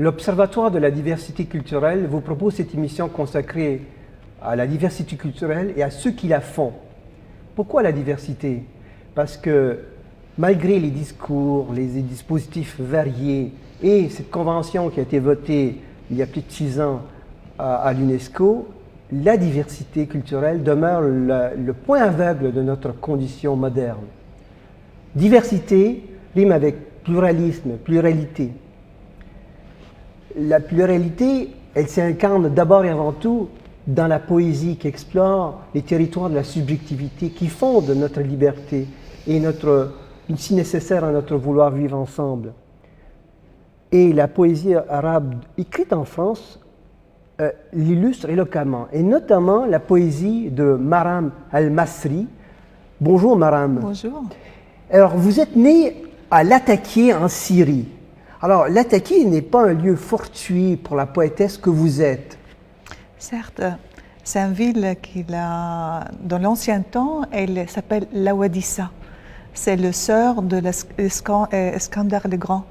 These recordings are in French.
L'Observatoire de la diversité culturelle vous propose cette émission consacrée à la diversité culturelle et à ceux qui la font. Pourquoi la diversité? Parce que malgré les discours, les dispositifs variés et cette convention qui a été votée il y a plus de 6 ans à l'UNESCO, la diversité culturelle demeure le point aveugle de notre condition moderne. Diversité rime avec pluralisme, pluralité. La pluralité, elle s'incarne d'abord et avant tout dans la poésie qui explore les territoires de la subjectivité qui fonde notre liberté et si nécessaire à notre vouloir vivre ensemble. Et la poésie arabe écrite en France l'illustre éloquemment, et notamment la poésie de Maram al-Masri. Bonjour Maram. Bonjour. Alors vous êtes né à Latakia en Syrie. Alors Latakia n'est pas un lieu fortuit pour la poétesse que vous êtes. Certes, c'est une ville dans l'ancien temps, elle s'appelle Lawadissa. C'est le sœur de l'Iskandar le Grand.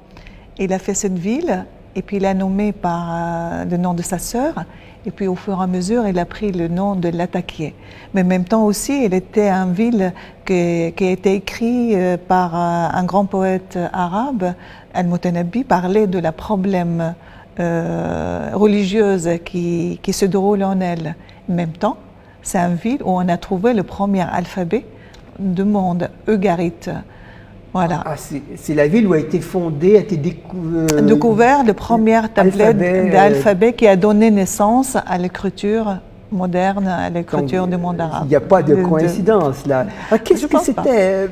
Il a fait cette ville et puis il l'a nommée par le nom de sa sœur. Et puis au fur et à mesure, il a pris le nom de Latakia. Mais en même temps aussi, elle était une ville qui a été écrite par un grand poète arabe, Al-Mutanabi, parlait de la problème religieuse qui se déroule en elle. En même temps, c'est une ville où on a trouvé le premier alphabet du monde, Ugarit. Voilà. Ah, c'est la ville où a été fondée, a été découvert le premier tablette d'alphabet qui a donné naissance à l'écriture moderne, à l'écriture du monde arabe. Il n'y a pas de coïncidence là. Qu'est-ce que c'était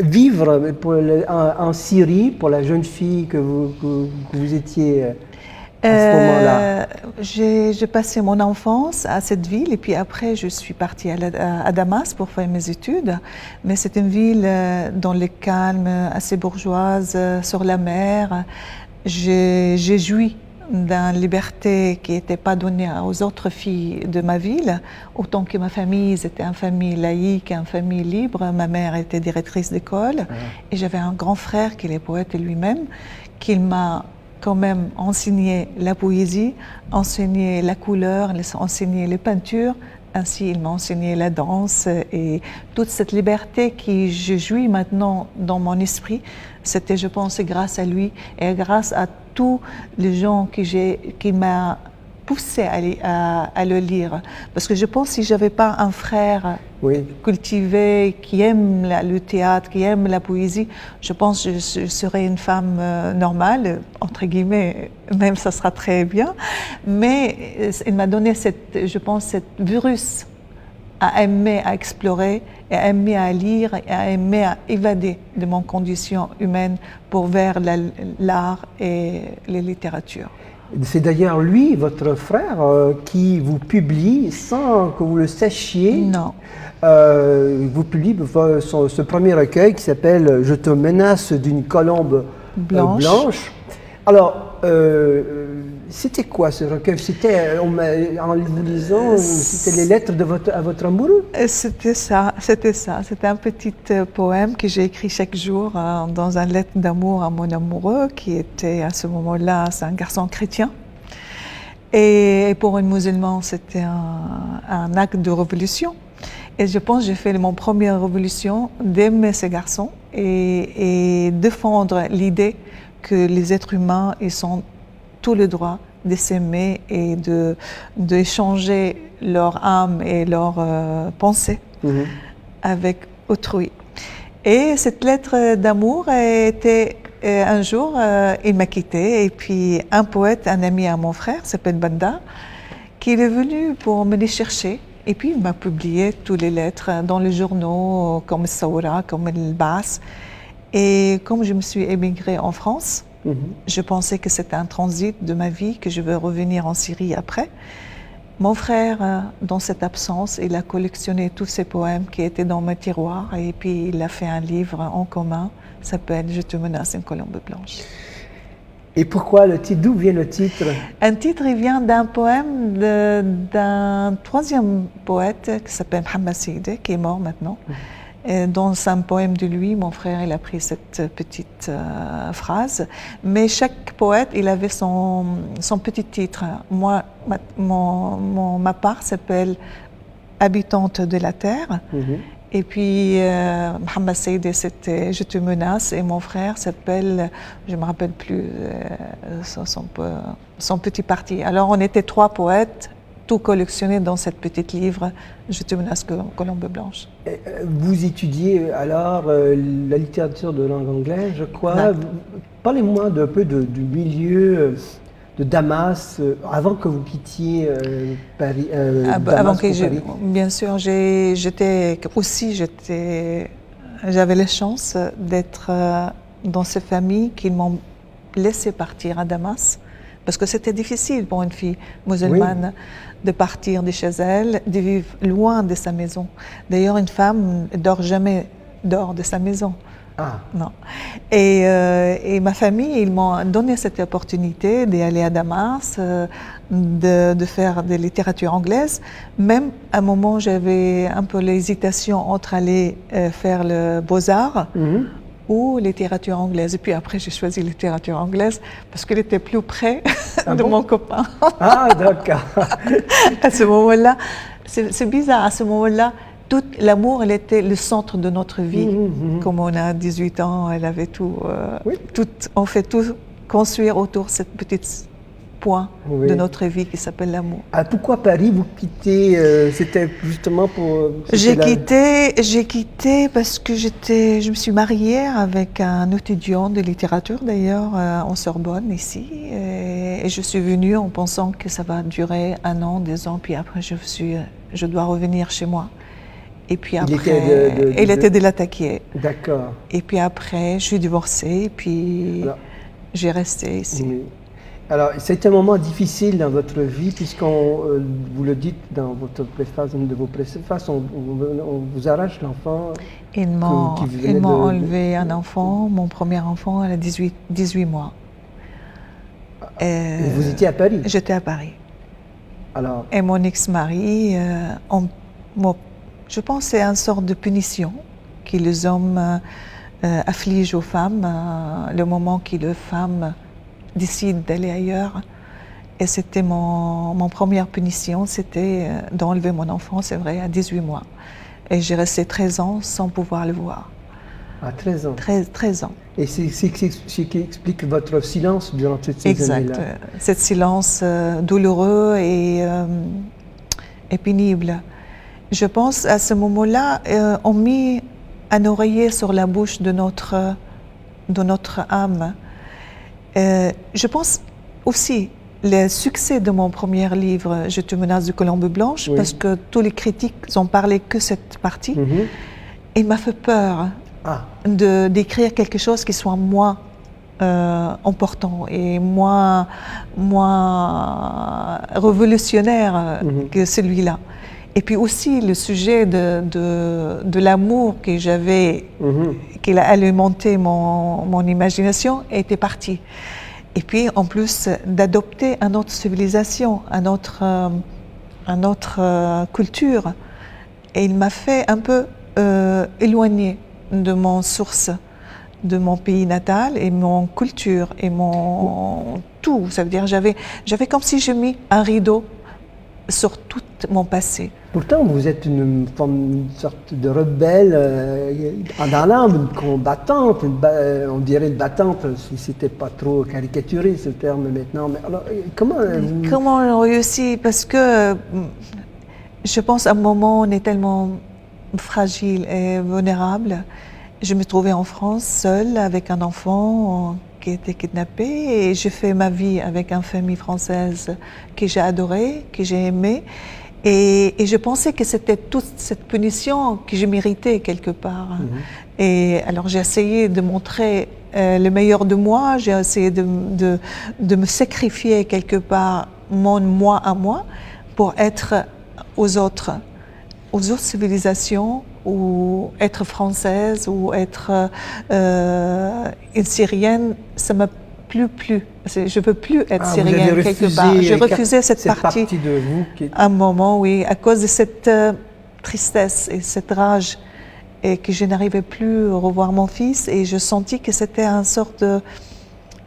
vivre en Syrie pour la jeune fille que vous étiez à ce moment-là? J'ai passé mon enfance à cette ville et puis après je suis partie à Damas pour faire mes études. Mais c'est une ville dans le calme, assez bourgeoise, sur la mer. J'ai joui d'une liberté qui n'était pas donnée aux autres filles de ma ville. Autant que ma famille, c'était une famille laïque, une famille libre. Ma mère était directrice d'école et j'avais un grand frère qui est poète lui-même, qui m'a quand même enseigné la poésie, enseigné la couleur, enseigné les peintures. Ainsi, il m'a enseigné la danse et toute cette liberté qui je jouis maintenant dans mon esprit. C'était, je pense, grâce à lui et grâce à tous les gens qui m'ont poussé à le lire. Parce que je pense que si je n'avais pas un frère cultivé, qui aime le théâtre, qui aime la poésie, je pense que je serais une femme normale, entre guillemets, même ça sera très bien. Mais il m'a donné, cette virus à aimer, à explorer, et à aimer à lire, et à aimer à évader de mon condition humaine pour vers l'art et les littératures. C'est d'ailleurs lui, votre frère, qui vous publie sans que vous le sachiez. Non. Vous publie ce premier recueil qui s'appelle « Je te menace d'une colombe blanche ». Alors, c'était quoi ce recueil? C'était, en vous lisant, c'était les lettres à votre amoureux? C'était ça. C'était un petit poème que j'ai écrit chaque jour dans une lettre d'amour à mon amoureux, qui était à ce moment-là, c'est un garçon chrétien. Et pour un musulman, c'était un acte de révolution. Et je pense que j'ai fait mon première révolution d'aimer ces garçons et défendre l'idée que les êtres humains, ils ont tout le droit de s'aimer et d'échanger leur âme et leur pensée avec autrui. Et cette lettre d'amour était un jour, il m'a quitté et puis un poète, un ami à mon frère, s'appelle Banda, qui est venu pour me les chercher. Et puis il m'a publié toutes les lettres dans les journaux comme Saoura, comme El Bas. Et comme je me suis émigrée en France, je pensais que c'était un transit de ma vie, que je veux revenir en Syrie après. Mon frère, dans cette absence, il a collectionné tous ces poèmes qui étaient dans mes tiroirs et puis il a fait un livre en commun, s'appelle « Je te menace une colombe blanche ». Et pourquoi le titre? D'où vient le titre? Un titre, il vient d'un poème d'un troisième poète qui s'appelle Mohammed Sidi, qui est mort maintenant. Et dans un poème de lui, mon frère, il a pris cette petite phrase. Mais chaque poète, il avait son petit titre. Moi, ma part s'appelle Habitante de la Terre. Et puis, Mohamed Saïdi, c'était Je te menace. Et mon frère s'appelle, je ne me rappelle plus son petit parti. Alors, on était 3 poètes, tout collectionné dans cette petite livre, Je te menace, Colombe blanche. Vous étudiez alors la littérature de langue anglaise, je crois. Parlez-moi un peu du milieu de Damas, avant que vous quittiez Paris. Avant que Paris. Bien sûr, j'avais la chance d'être dans ces familles qui m'ont laissé partir à Damas, parce que c'était difficile pour une fille musulmane de partir de chez elle, de vivre loin de sa maison. D'ailleurs, une femme ne dort jamais dehors de sa maison. Ah. Non. Et ma famille, ils m'ont donné cette opportunité d'aller à Damas, de faire de littérature anglaise. Même à un moment, j'avais un peu l'hésitation entre aller faire le Beaux-Arts ou littérature anglaise. Et puis après, j'ai choisi littérature anglaise parce qu'elle était plus près de mon copain. Ah, d'accord. À ce moment-là, c'est bizarre, à ce moment-là, tout l'amour, elle était le centre de notre vie. Comme on a 18 ans, elle avait tout, on fait tout construire autour de cette petite point de notre vie qui s'appelle l'amour. Ah, pourquoi Paris? Vous quittez, c'était justement pour... J'ai quitté parce que je me suis mariée avec un étudiant de littérature d'ailleurs en Sorbonne ici. Et je suis venue en pensant que ça va durer 1 an, 2 ans, puis après je dois revenir chez moi. Et puis après, il était de l'attaquer. D'accord. Et puis après, je suis divorcée, et puis j'ai resté ici. Oui. Alors, c'est un moment difficile dans votre vie, puisqu'on, vous le dites dans votre préface, une de vos préfaces, on vous arrache l'enfant. Ils m'ont enlevé un enfant, mon premier enfant, elle a 18 mois. Et vous étiez à Paris? J'étais à Paris. Alors. Et mon ex-mari, je pense que c'est une sorte de punition que les hommes affligent aux femmes, le moment que les femmes décident d'aller ailleurs. Et c'était mon première punition, c'était d'enlever mon enfant, c'est vrai, à 18 mois. Et j'ai resté 13 ans sans pouvoir le voir. À 13 ans? 13 ans. Et c'est ce qui explique votre silence durant toutes ces années-là? Exact. Ce silence douloureux et pénible. Je pense à ce moment-là, on mit un oreiller sur la bouche de notre âme. Je pense aussi le succès de mon premier livre, Je te menace de Colombe blanche, parce que tous les critiques n'ont parlé que cette partie. Il m'a fait peur d'écrire quelque chose qui soit moins important et moins révolutionnaire que celui-là. Et puis aussi le sujet de l'amour que j'avais, qu'il a alimenté mon imagination, était parti. Et puis en plus d'adopter une autre civilisation, une autre culture. Et il m'a fait un peu éloigner de mon source, de mon pays natal et mon culture et mon tout. Ça veut dire j'avais comme si j'ai mis un rideau sur tout mon passé. Pourtant, vous êtes une sorte de rebelle dans l'âme, une combattante, on dirait une battante, si c'était pas trop caricaturé ce terme maintenant. Mais alors, comment on réussit? Parce que je pense à un moment où on est tellement fragile et vulnérable. Je me trouvais en France seule avec un enfant qui était kidnappé et j'ai fait ma vie avec une famille française que j'ai adorée, que j'ai aimée. Et je pensais que c'était toute cette punition que je méritais quelque part. Et alors j'ai essayé de montrer le meilleur de moi, j'ai essayé de me sacrifier quelque part mon moi à moi pour être aux autres civilisations, ou être française, ou être une Syrienne, ça m'a plus. Je ne veux plus être syrienne quelque part. Je refusais cette partie de vous. À un moment, oui, à cause de cette tristesse et cette rage. et que je n'arrivais plus à revoir mon fils et je sentis que c'était le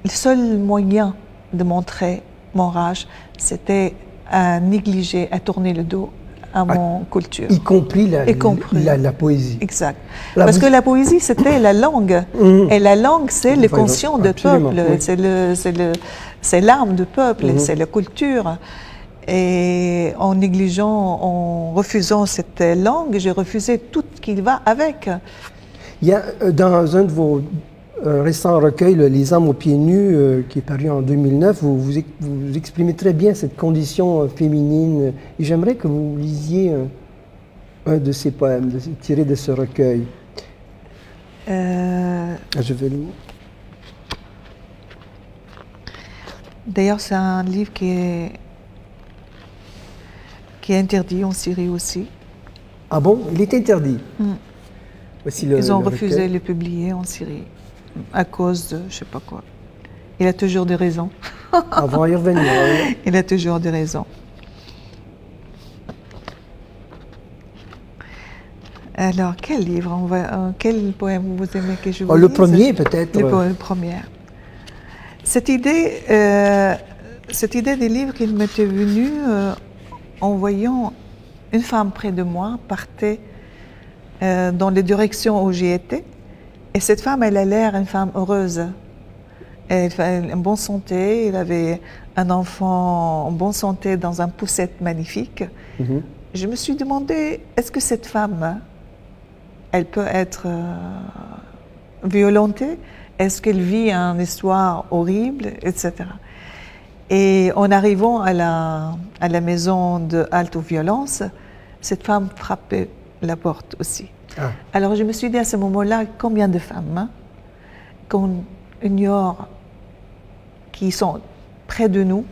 seul moyen de montrer mon rage, c'était à négliger, à tourner le dos à mon culture. Y compris la poésie. Exact. Parce que la poésie, c'était la langue. Et la langue, c'est le conscient du peuple. Oui. C'est l'âme du peuple, c'est la culture. Et en négligeant, en refusant cette langue, j'ai refusé tout ce qui va avec. Il y a dans un de vos récents recueils, Les âmes aux pieds nus, qui est paru en 2009, vous exprimez très bien cette condition féminine. Et j'aimerais que vous lisiez un de ces poèmes tirés de ce recueil. Je vais le... D'ailleurs, c'est un livre qui est interdit en Syrie aussi. Ah bon? Il est interdit? Voici Ils ont refusé de le publier en Syrie à cause de je ne sais pas quoi. Il a toujours des raisons. On va y revenir. Il a toujours des raisons. Alors, quel livre quel poème vous aimez que je vous lise? Le premier, peut-être. Le premier. Cette idée des livres qui m'était venue en voyant une femme près de moi partir dans les directions où j'y étais. Et cette femme, elle a l'air une femme heureuse. Elle est en bonne santé, elle avait un enfant en bonne santé dans une poussette magnifique. Je me suis demandé, est-ce que cette femme, elle peut être violentée? Est-ce qu'elle vit une histoire horrible, etc. Et en arrivant à la maison de halte violence, cette femme frappait la porte aussi. Alors je me suis dit à ce moment-là, combien de femmes qu'on ignore, qui sont près de nous,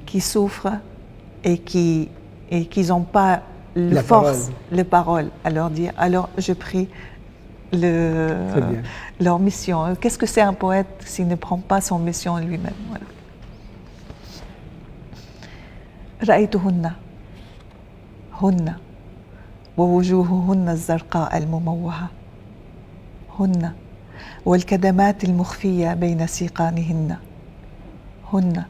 qui souffrent et qui n'ont pas la force, la parole à leur dire. Alors je prie leur mission. Qu'est-ce que c'est un poète s'il ne prend pas son mission lui-même? Voilà. رأيتهن هن ووجوههن الزرقاء المموهة هن والكدمات المخفية بين سيقانهن هن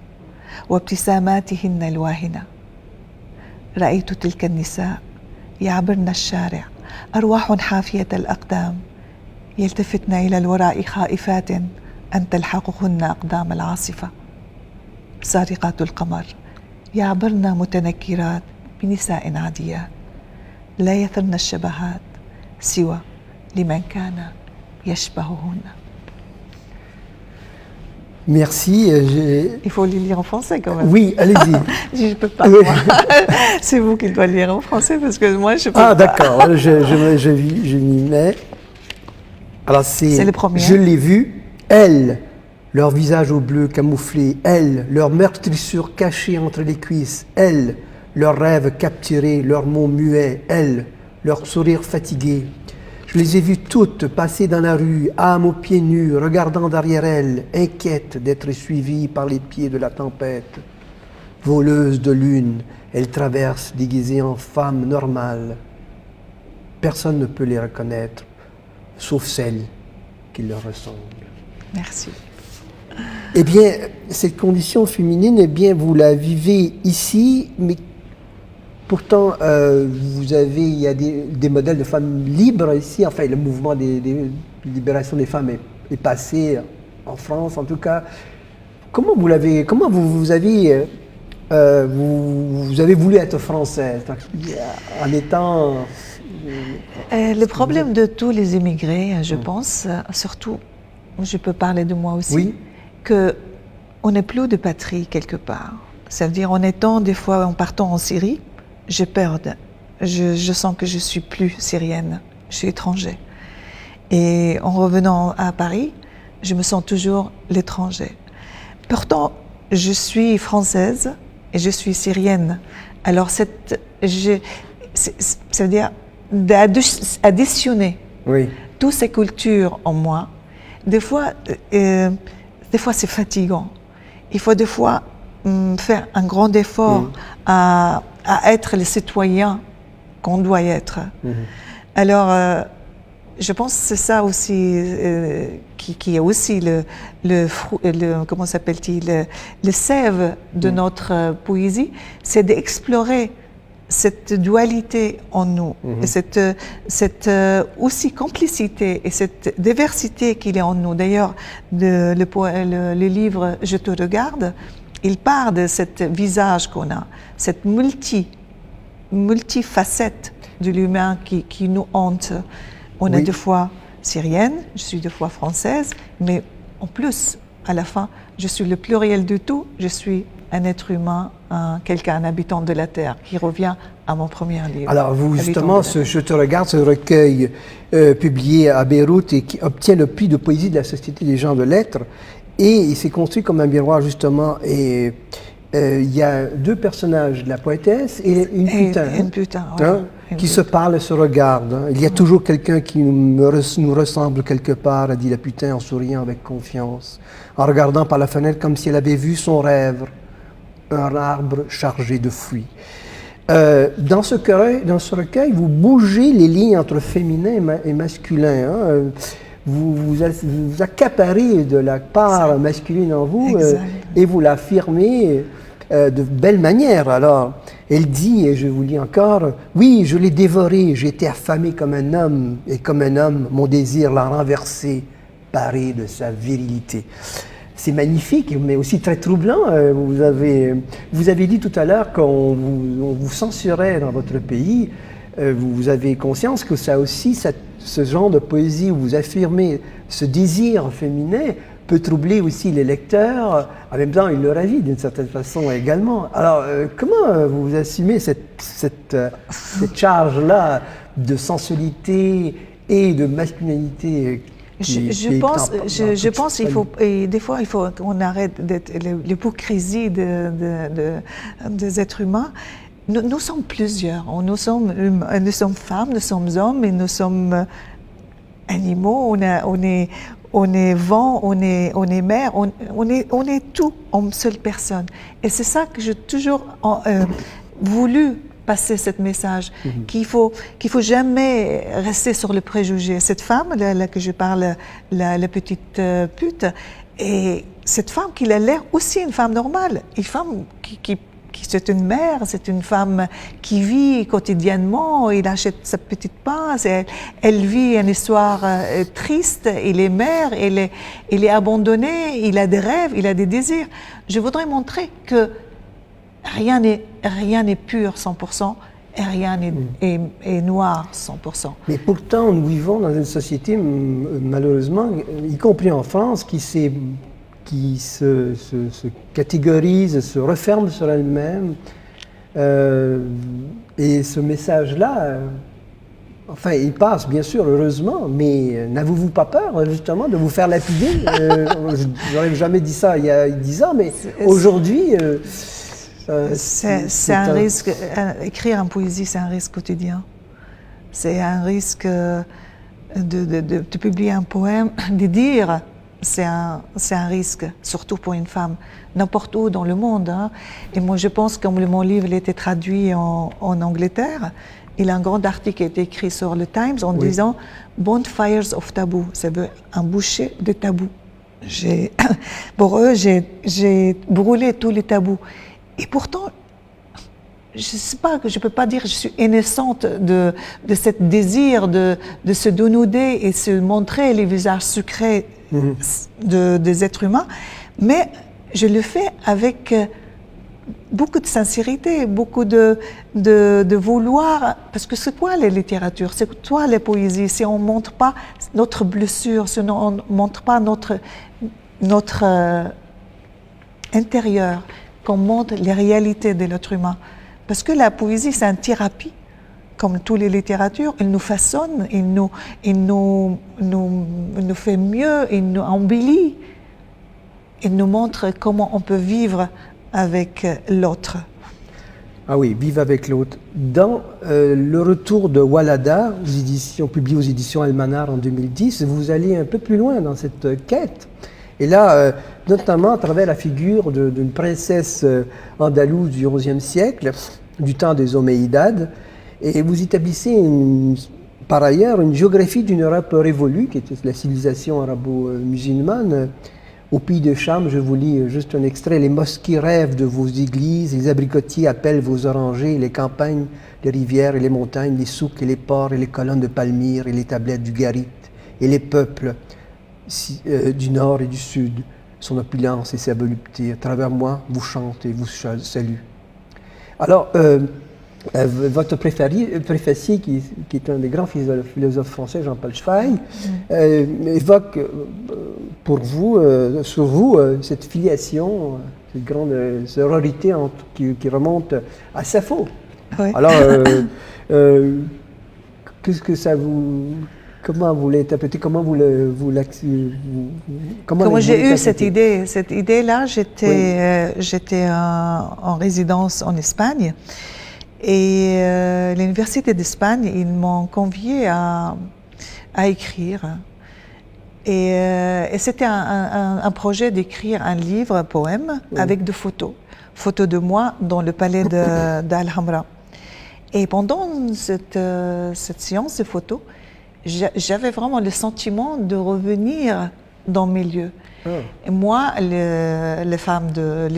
وابتساماتهن الواهنة رأيت تلك النساء يعبرن الشارع أرواح حافية الأقدام يلتفتن إلى الوراء خائفات أن تلحقهن أقدام العاصفة سارقات القمر يعبرن متنكرات بنساء عاديات لا يثرن الشبهات سوى لمن كان يشبههن. Merci. Il faut le lire en français quand même. Oui, allez-y. Je ne peux pas. Moi. C'est vous qui doit lire en français parce que moi je peux pas. Ah d'accord, je m'y mets. Alors c'est le premier. Je l'ai vu, elles, leur visage au bleu camouflé, elles, leur meurtrissure cachée entre les cuisses, elles, leurs rêves capturés, leurs mots muets, elles, leurs sourires fatigués. Je les ai vues toutes passer dans la rue, âme aux pieds nus, regardant derrière elles, inquiètes d'être suivies par les pieds de la tempête. Voleuses de lune, elles traversent déguisées en femmes normales. Personne ne peut les reconnaître, sauf celles qui leur ressemblent. Merci. Eh bien, cette condition féminine, eh bien, vous la vivez ici, mais pourtant, il y a des modèles de femmes libres ici. Enfin, le mouvement des libérations des femmes est passé en France, en tout cas. Comment vous avez voulu être française en étant... Le problème de tous les immigrés, je pense, surtout, je peux parler de moi aussi, oui. qu'on n'est plus de patrie quelque part. Ça veut dire, en partant en Syrie, j'ai peur. Je sens que je ne suis plus syrienne, je suis étrangère. Et en revenant à Paris, je me sens toujours l'étranger. Pourtant, je suis française et je suis syrienne. Alors, ça veut dire d'additionner toutes ces cultures en moi. Des fois c'est fatigant. Il faut des fois faire un grand effort à être le citoyen qu'on doit être. Alors, je pense que c'est ça aussi qui est aussi comment s'appelle-t-il, le sève de notre poésie, c'est d'explorer cette dualité en nous, et cette aussi complicité et cette diversité qu'il est en nous. D'ailleurs, le livre « Je te regarde », il parle de ce visage qu'on a, cette multifacette de l'humain qui nous hante. On est 2 fois syrienne, je suis 2 fois française, mais en plus, à la fin, je suis le pluriel de tout, je suis un être humain, un habitant de la Terre, qui revient à mon premier livre. Alors, vous, justement, Je te regarde, ce recueil publié à Beyrouth et qui obtient le prix de poésie de la Société des gens de lettres, et il s'est construit comme un miroir, justement, et il y a 2 personnages, la poétesse et une putain. Une putain, ouais. Qui se parlent et se regardent. Hein. Il y a toujours quelqu'un qui nous ressemble quelque part, a dit la putain en souriant avec confiance, en regardant par la fenêtre comme si elle avait vu son rêve, un arbre chargé de fruits. Dans ce recueil, vous bougez les lignes entre féminin et masculin. Hein. Vous accaparez de la part masculine en vous et vous l'affirmez de belle manière. Alors, elle dit, et je vous lis encore, « Oui, je l'ai dévoré, j'étais affamé comme un homme, et comme un homme, mon désir l'a renversé, paré de sa virilité. » C'est magnifique, mais aussi très troublant. Vous avez dit tout à l'heure qu'on vous censurait dans votre pays. Vous avez conscience que ça aussi, ce genre de poésie où vous affirmez ce désir féminin peut troubler aussi les lecteurs. En même temps, il le ravit d'une certaine façon également. Alors, comment vous assumez cette charge-là de sensualité et de masculinité? Je pense qu'il faut, et des fois, il faut qu'on arrête l'hypocrisie des êtres humains. Nous sommes plusieurs. Nous sommes femmes, nous sommes hommes, et nous sommes animaux. On est vent, on est mer, on est tout en seule personne. Et c'est ça que j'ai toujours voulu passer ce message, qu'il faut jamais rester sur le préjugé. Cette femme, là que je parle, la petite pute, et cette femme qui a l'air aussi une femme normale, une femme qui c'est une mère, c'est une femme qui vit quotidiennement, il achète sa petite pain, elle vit une histoire triste, il est mère, il est abandonné, il a des rêves, il a des désirs. Je voudrais montrer que rien n'est pur 100% et rien est noir 100%. Mais pourtant, nous vivons dans une société, malheureusement, y compris en France, qui se catégorise, se referme sur elle-même. Et ce message-là, enfin, il passe bien sûr, heureusement, mais n'avez-vous pas peur, justement, de vous faire lapider? J'aurais jamais dit ça il y a 10 ans, mais aujourd'hui... c'est un risque. Écrire en poésie, c'est un risque quotidien. C'est un risque de publier un poème, de dire... C'est un risque, surtout pour une femme, n'importe où dans le monde. Hein. Et moi, je pense que mon livre a été traduit en Angleterre, il y a un grand article qui a été écrit sur le Times en disant « Bonfires of Taboo », ça veut un boucher de tabous. Pour eux, j'ai brûlé tous les tabous. Et pourtant, je sais pas, je peux pas dire que je suis innocente de ce désir de se dénuder et se montrer les visages secrets des êtres humains, mais je le fais avec beaucoup de sincérité, beaucoup de vouloir, parce que c'est quoi la littérature, c'est quoi la poésie, si on ne montre pas notre blessure, si on ne montre pas notre intérieur, qu'on montre les réalités de l'être humain. Parce que la poésie, c'est une thérapie. Comme toutes les littératures, il nous façonne, il nous fait mieux, il nous embellit, il nous montre comment on peut vivre avec l'autre. Ah oui, vivre avec l'autre. Dans Le Retour de Walada, publié aux éditions Almanar en 2010, vous allez un peu plus loin dans cette quête. Et là, notamment à travers la figure d'une princesse andalouse du XIe siècle, du temps des Omeyyades, et vous établissez une par ailleurs une géographie d'une Europe révolue, qui était la civilisation arabo-musulmane. Au pays de Cham, je vous lis juste un extrait. Les mosquées rêvent de vos églises, les abricotiers appellent vos orangers, les campagnes, les rivières et les montagnes, les souks et les ports et les colonnes de Palmyre et les tablettes du Garit et les peuples du nord et du sud, son opulence et sa volupté. À travers moi, vous chante et vous salue. Alors, votre préfacier, qui est un des grands philosophes français, Jean-Paul Zweig, évoque pour vous, sur vous, cette filiation, cette grande sororité qui remonte à Sappho. Oui. Alors, qu'est-ce que ça vous... Comment vous l'interprétez? Comment Comment j'ai eu cette idée? Cette idée-là, j'étais en résidence en Espagne. Et l'Université d'Espagne, ils m'ont convié à écrire. Et c'était un projet d'écrire un livre, un poème, avec des photos. Photos de moi dans le palais d'Alhambra. Et pendant cette séance de photos, j'avais vraiment le sentiment de revenir dans mes lieux. Et moi, les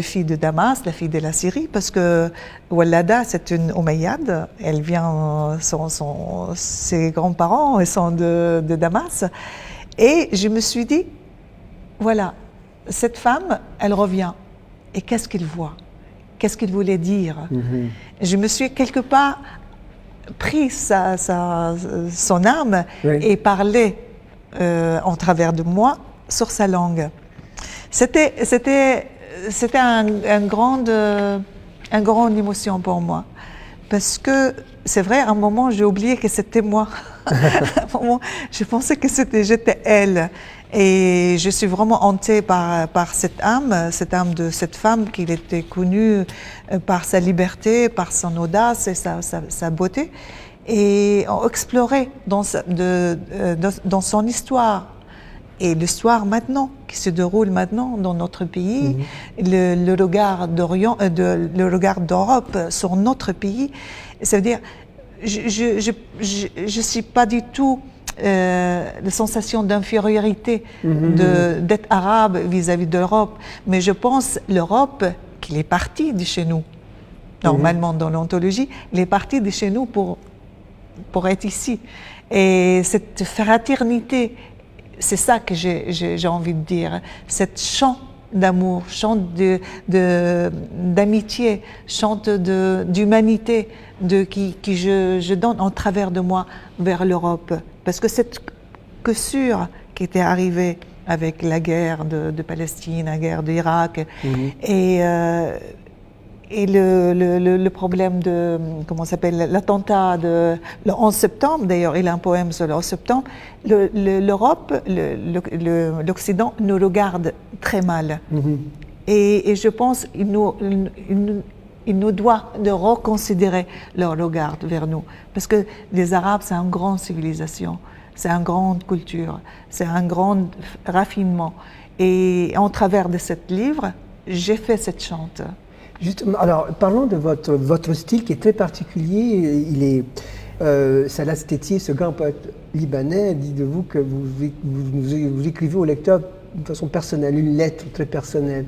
filles de Damas, la fille de la Syrie, parce que Walada, c'est une Omeyyade, elle vient, ses grands-parents sont de Damas. Et je me suis dit, voilà, cette femme, elle revient. Et qu'est-ce qu'elle voit? Qu'est-ce qu'elle voulait dire? Je me suis quelque part pris son âme et parlé en travers de moi sur sa langue. C'était une grande émotion pour moi, parce que c'est vrai, à un moment j'ai oublié que c'était moi. À un moment, je pensais que j'étais elle, et je suis vraiment hantée par cette âme de cette femme qui était connue par sa liberté, par son audace et sa beauté, et explorer dans son histoire. Et l'histoire maintenant, qui se déroule maintenant dans notre pays, le regard d'Europe sur notre pays, ça veut dire, je suis pas du tout la sensation d'infériorité d'être arabe vis-à-vis de l'Europe, mais je pense l'Europe, qu'il est partie de chez nous, normalement dans l'ontologie, il est parti de chez nous pour être ici. Et cette fraternité, c'est ça que j'ai envie de dire, cette chant d'amour, chant d'amitié, chant d'humanité qui je donne en travers de moi vers l'Europe. Parce que cette cassure qui était arrivée avec la guerre de Palestine, la guerre d'Irak, et le problème de, comment s'appelle, l'attentat le 11 septembre, d'ailleurs, il a un poème sur le 11 septembre, l'Europe, l'Occident nous regarde très mal. Et je pense qu'il nous doit de reconsidérer leur regard vers nous. Parce que les Arabes, c'est une grande civilisation, c'est une grande culture, c'est un grand raffinement. Et en travers de ce livre, j'ai fait cette chante. Justement, alors parlons de votre style qui est très particulier. Il est Salah Stétier, ce grand poète libanais, dit de vous que vous écrivez au lecteur de façon personnelle, une lettre très personnelle.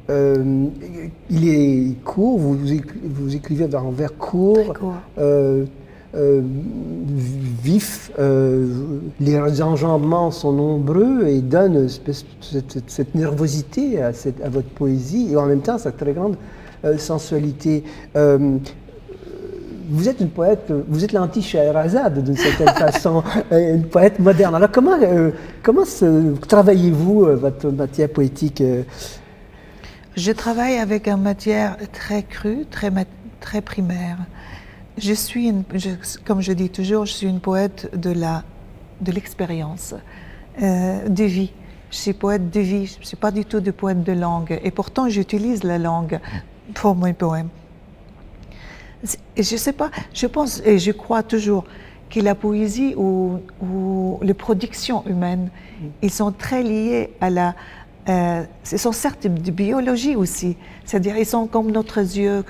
Il est court, vous écrivez en vers court, vif, les enjambements sont nombreux et donnent cette nervosité à votre poésie, et en même temps cette très grande sensualité. Vous êtes une poète, vous êtes l'anti-Scheherazade d'une certaine façon, une poète moderne. Alors comment travaillez-vous votre matière poétique? Je travaille avec une matière très crue, très primaire. Comme je dis toujours, je suis une poète de l'expérience, de vie. Je suis poète de vie, je ne suis pas du tout de poète de langue. Et pourtant, j'utilise la langue pour mes poèmes. Et je ne sais pas, je pense et je crois toujours que la poésie ou les productions humaines, ils sont très liés Ils sont certes de biologie aussi, c'est-à-dire ils sont comme notre yeux,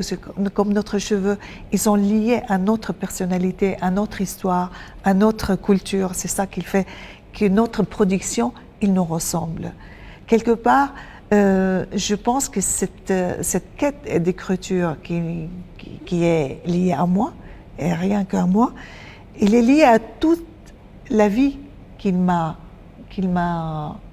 comme notre cheveux, ils sont liés à notre personnalité, à notre histoire, à notre culture. C'est ça qui fait que notre production, il nous ressemble. Quelque part, je pense que cette quête d'écriture qui est liée à moi, et rien qu'à moi, il est lié à toute la vie qu'il m'a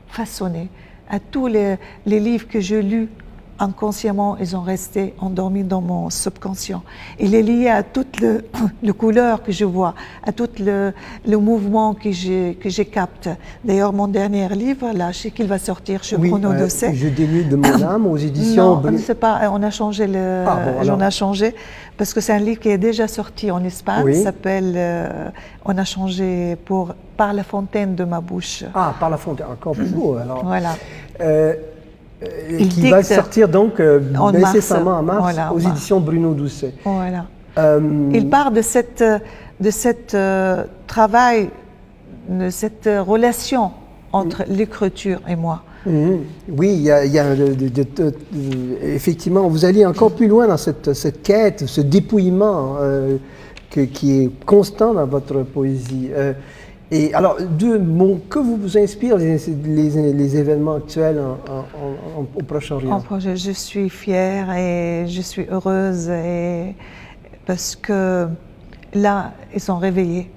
façonné, à tous les livres que j'ai lus inconsciemment, ils ont resté endormis dans mon subconscient. Il est lié à toutes les couleurs que je vois, à tout le mouvement que je capte. D'ailleurs, mon dernier livre, là, je sais qu'il va sortir chez Bruno Doucet. Je dénude de mon âme aux éditions... Non, c'est pas, on a changé on a changé, parce que c'est un livre qui est déjà sorti en Espagne, oui. s'appelle on a changé pour Par la fontaine de ma bouche. Ah, Par la fontaine, encore plus beau alors. Voilà. Qui va sortir donc nécessairement en mars voilà, aux éditions Bruno Doucet. Voilà. Il part de cette travail, de cette relation entre l'écriture et moi. Oui, il y a effectivement, vous allez encore plus loin dans cette quête, ce dépouillement qui est constant dans votre poésie. Et alors, que vous inspirent les événements actuels au Proche-Orient? Je suis fière et je suis heureuse parce que là, ils sont réveillés.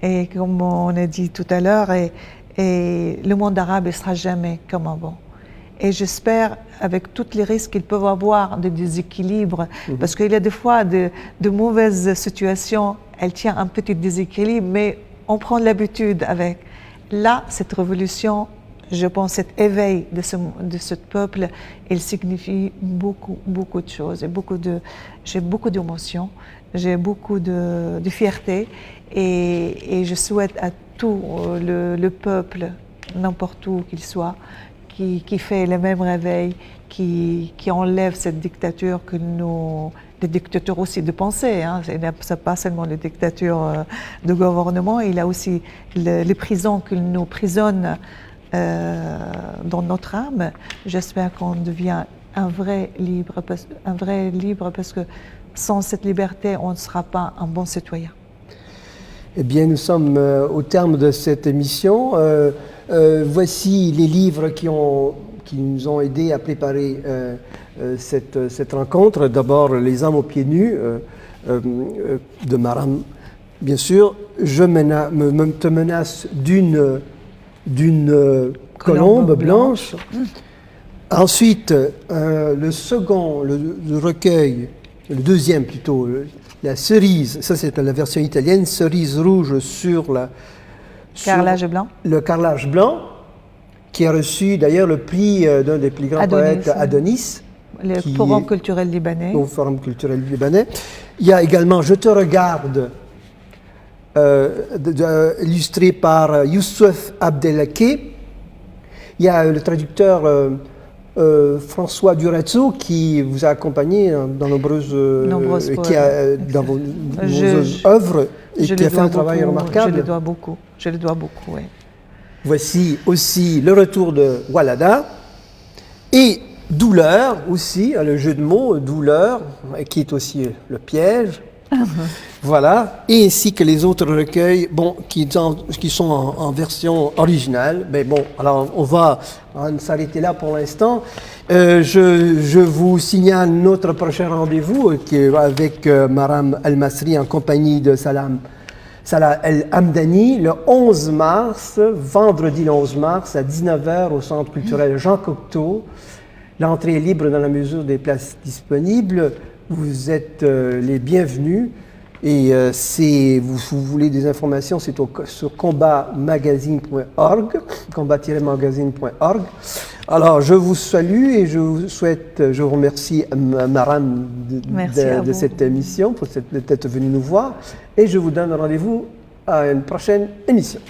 Et comme on a dit tout à l'heure, et le monde arabe ne sera jamais comme avant. Et j'espère, avec tous les risques qu'ils peuvent avoir de déséquilibre, parce qu'il y a des fois de mauvaises situations, elles tiennent un petit déséquilibre, mais on prend l'habitude avec. Là, cette révolution, je pense, cet éveil de ce peuple, il signifie beaucoup, beaucoup de choses. J'ai beaucoup d'émotions, j'ai beaucoup de fierté et je souhaite à tout le peuple, n'importe où qu'il soit, qui fait le même réveil, qui enlève cette dictature que nous... Des dictatures aussi de pensée, hein. C'est pas seulement les dictatures de gouvernement, il y a aussi les prisons qui nous prisonnent dans notre âme. J'espère qu'on devient un vrai libre parce que sans cette liberté, on ne sera pas un bon citoyen. Eh bien, nous sommes au terme de cette émission. Voici les livres qui nous ont aidés à préparer cette rencontre. D'abord, Les âmes aux pieds nus de Maram. Bien sûr, je te menace d'une colombe blanche. Ensuite, le second, le recueil, le deuxième plutôt, la cerise, ça c'est la version italienne, cerise rouge sur carrelage blanc. Le carrelage blanc, qui a reçu d'ailleurs le prix d'un des plus grands poètes, Adonis. Le Forum culturel libanais. Au Forum culturel libanais. Il y a également Je te regarde, illustré par Youssef Abdelhake. Il y a le traducteur François Durazzo qui vous a accompagné dans nombreuses œuvres et qui a fait un travail remarquable. Je le dois beaucoup, oui. Voici aussi le retour de Walada et Douleur aussi, le jeu de mots, Douleur, qui est aussi le piège. Voilà, et ainsi que les autres recueils, qui sont en version originale. Mais bon, alors on va s'arrêter là pour l'instant. Je vous signale notre prochain rendez-vous qui est avec Maram El-Masri en compagnie de Salah El-Hamdani le 11 mars, vendredi le 11 mars à 19h au Centre culturel Jean Cocteau. L'entrée est libre dans la mesure des places disponibles. Vous êtes les bienvenus. Et si vous voulez des informations, c'est sur combatmagazine.org, combat-magazine.org. Alors, je vous salue et je vous remercie, Maram, de cette émission, d'être venu nous voir. Et je vous donne rendez-vous à une prochaine émission.